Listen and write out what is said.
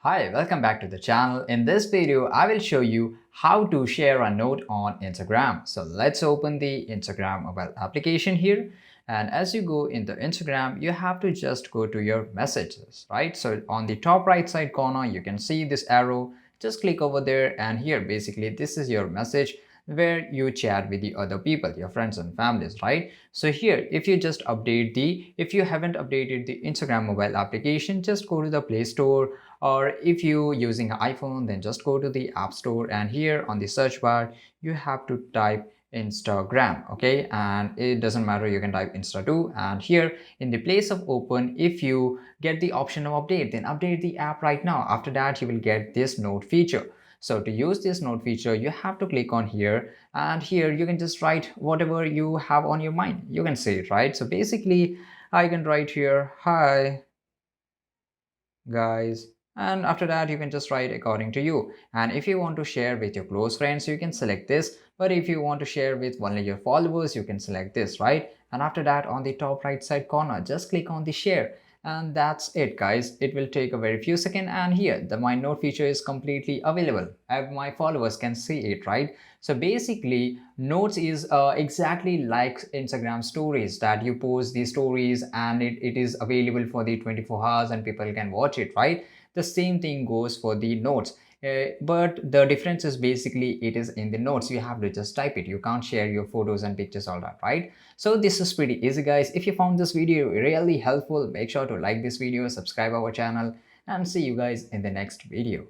Hi, welcome back to the channel. In this video, I will show you how to share a note on Instagram. So let's open the Instagram mobile application here. And as you go into Instagram, you have to just go to your messages, right? So on the top right side corner, you can see this arrow. Just click over there and here, basically, this is your message where you chat with the other people, your friends and families, right? So here, if you if you haven't updated the Instagram mobile application, just go to the Play Store, or if you using an iPhone, then just go to the App Store and here on the search bar you have to type Instagram. Okay, and it doesn't matter, you can type Insta too. And here in the place of open, if you get the option of update, then update the app right now. After that you will get this note feature. So to use this note feature, you have to click on here, and here you can just write whatever you have on your mind. You can say it, right? So basically I can write here, hi guys, and after that you can just write according to you. And if you want to share with your close friends, you can select this, but if you want to share with only your followers, you can select this, right? And after that, on the top right side corner, just click on the share, and that's it guys. It will take a very few seconds, and here the my note feature is completely available. My followers can see it, right? So basically notes is exactly like Instagram stories, that you post these stories and it is available for the 24 hours and people can watch it, right? The same thing goes for the notes. But the difference is basically it is in the notes. You have to just type it. You can't share your photos and pictures, all that, right? So this is pretty easy guys. If you found this video really helpful, make sure to like this video, subscribe our channel, and see you guys in the next video.